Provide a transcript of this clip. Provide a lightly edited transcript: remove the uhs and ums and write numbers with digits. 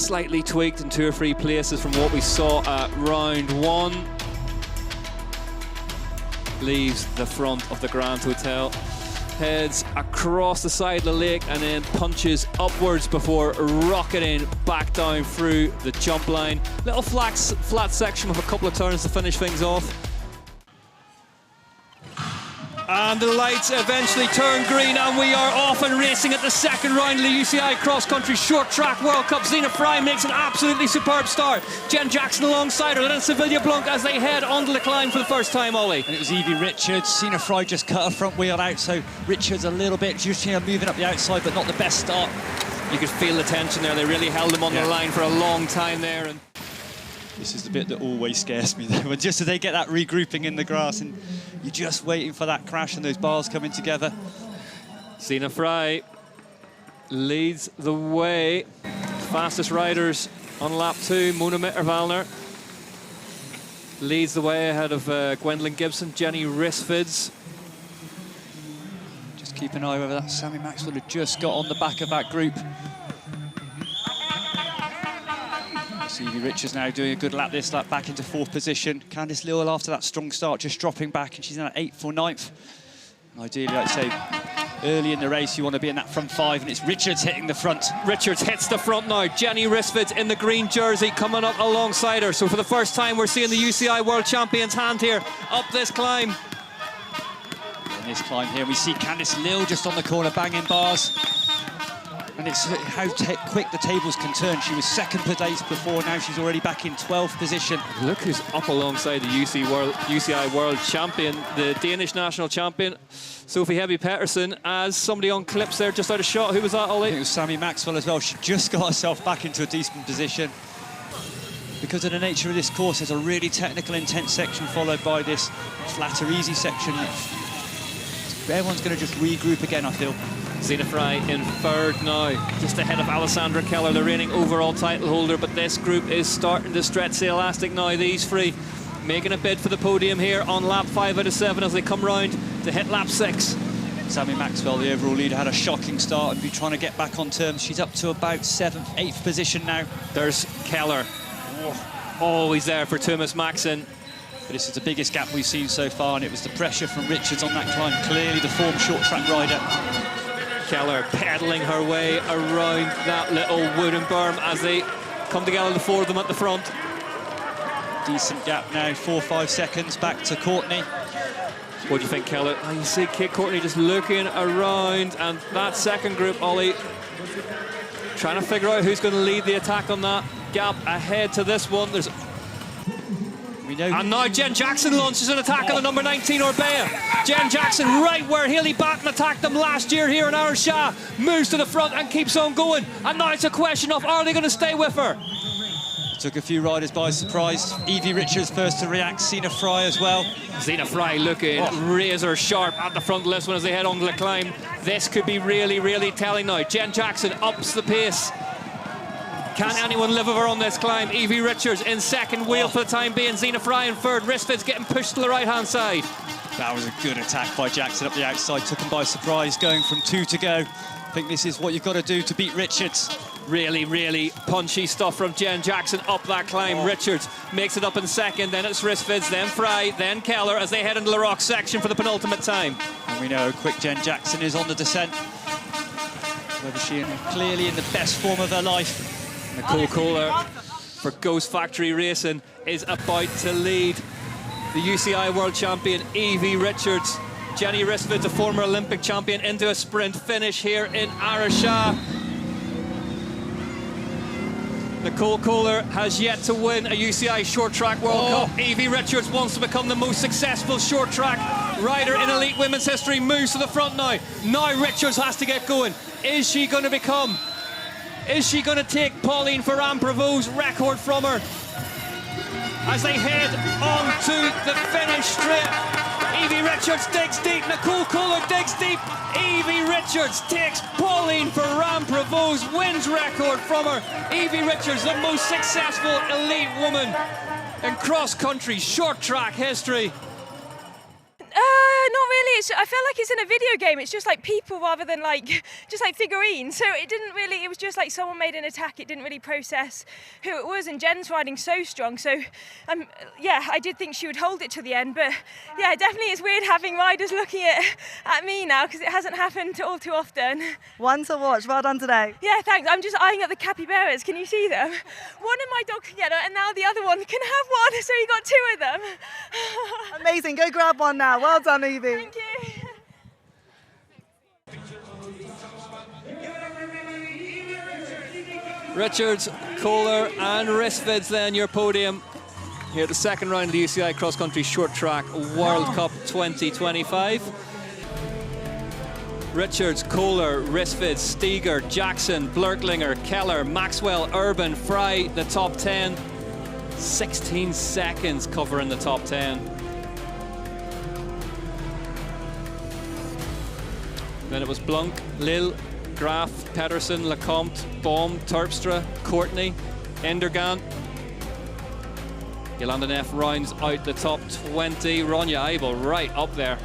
slightly tweaked in 2 or 3 places from what we saw at round 1. Leaves the front of the Grand Hotel, heads across the side of the lake and then punches upwards before rocketing back down through the jump line. Little flat section with a couple of turns to finish things off. And the lights eventually turn green and we are off and racing at the second round of the UCI Cross Country Short Track World Cup. Zena Fry makes an absolutely superb start. Jen Jackson alongside her, then Sevilla Blanc as they head onto the climb for the first time, Ollie. And it was Evie Richards. Zena Fry just cut her front wheel out, so Richards a little bit just here moving up the outside, but not the best start. You could feel the tension there. They really held them on the line for a long time there. And this is the bit that always scares me, though, when just as they get that regrouping in the grass and you're just waiting for that crash and those bars coming together. Zena Fry leads the way. Fastest riders on lap 2, Mona Mitterwallner leads the way ahead of Gwendolyn Gibson, Jenny Risfids. Just keep an eye whether that Sammy Maxwell had just got on the back of that group. Evie Richards now doing a good lap this lap, back into 4th position. Candice Lewell after that strong start just dropping back and she's in at 8th or 9th. And ideally, like I say, early in the race you want to be in that front 5 and it's Richards hitting the front. Richards hits the front now. Jenny Risfids in the green jersey coming up alongside her. So for the first time we're seeing the UCI World Champion's hand here up this climb. On this climb here we see Candice Lewell just on the corner banging bars. And it's how quick the tables can turn. She was 2nd place before, now she's already back in 12th position. Look who's up alongside the UCI World Champion, the Danish national champion, Sophie Heavy Pettersen, as somebody on clips there just out of shot. Who was that, Ollie? It was Sammy Maxwell as well. She just got herself back into a decent position. Because of the nature of this course, there's a really technical, intense section followed by this flatter, easy section. Everyone's going to just regroup again, I feel. Zena Fry in 3rd now, just ahead of Alessandra Keller, the reigning overall title holder, but this group is starting to stretch the elastic now. These 3 making a bid for the podium here on lap 5 out of 7 as they come round to hit lap 6. Sammy Maxwell, the overall leader, had a shocking start and be trying to get back on terms. She's up to about 7th, 8th position now. There's Keller, always there for Thomas Maxson. But this is the biggest gap we've seen so far, and it was the pressure from Richards on that climb. Clearly the form short track rider. Keller pedalling her way around that little wooden berm as they come together, the 4 of them at the front. Decent gap now, 4-5 seconds back to Courtney. What do you think, Keller? Oh, you see Kate Courtney just looking around, and that second group, Ollie, trying to figure out who's going to lead the attack on that gap ahead to this one. There's And now Jen Jackson launches an attack on the number 19 Orbea. Jen Jackson, right where Haley Batten attacked them last year here in Araxa, moves to the front and keeps on going. And now it's a question of, are they going to stay with her? Took a few riders by surprise. Evie Richards first to react, Zena Fry as well. Zena Fry looking razor sharp at the front of this one as they head onto the climb. This could be really, really telling now. Jen Jackson ups the pace. Can anyone live with her on this climb? Evie Richards in 2nd wheel for the time being. Zena Fry in 3rd. Risfids getting pushed to the right-hand side. That was a good attack by Jackson up the outside. Took him by surprise, going from 2 to go. I think this is what you've got to do to beat Richards. Really, really punchy stuff from Jen Jackson up that climb. Richards makes it up in 2nd. Then it's Risfids, then Fry, then Keller as they head into the rock section for the penultimate time. And we know how quick Jen Jackson is on the descent. Whether she clearly in the best form of her life. Nicole Kohler for Ghost Factory Racing is about to lead the UCI World Champion Evie Richards. Jenny Risfids, a former Olympic champion, into a sprint finish here in Araxa. Nicole Kohler has yet to win a UCI Short Track World Cup. Evie Richards wants to become the most successful short track rider in elite women's history. Moves to the front now. Now Richards has to get going. Is she going to take Pauline Ferrand-Prévost's record from her? As they head on to the finish straight, Evie Richards digs deep, Nicole Kohler digs deep. Evie Richards takes Pauline Ferrand-Prévost's wins record from her. Evie Richards, the most successful elite woman in cross-country short track history. Not really. I felt like it's in a video game. It's just like people rather than like just like figurines. So it didn't really. It was just like someone made an attack. It didn't really process who it was. And Jen's riding so strong. So yeah, I did think she would hold it to the end. But yeah, definitely it's weird having riders looking at me now because it hasn't happened all too often. One to watch. Well done today. Yeah, thanks. I'm just eyeing up the capybaras. Can you see them? One of my dogs can get it, and now the other one can have one. So you got 2 of them. Amazing. Go grab one now. Well done, Evie. Thank you. Richards, Kohler and Ristvids then your podium here at the second round of the UCI Cross Country Short Track World Cup 2025. Richards, Kohler, Ristvids, Steger, Jackson, Blurklinger, Keller, Maxwell, Urban, Fry, the top 10. 16 seconds covering the top 10. Then it was Blunk, Lille, Graf, Pedersen, Lecomte, Baum, Terpstra, Courtney, Endergan. Yolanda Neff rounds out the top 20. Ronja Eibel right up there.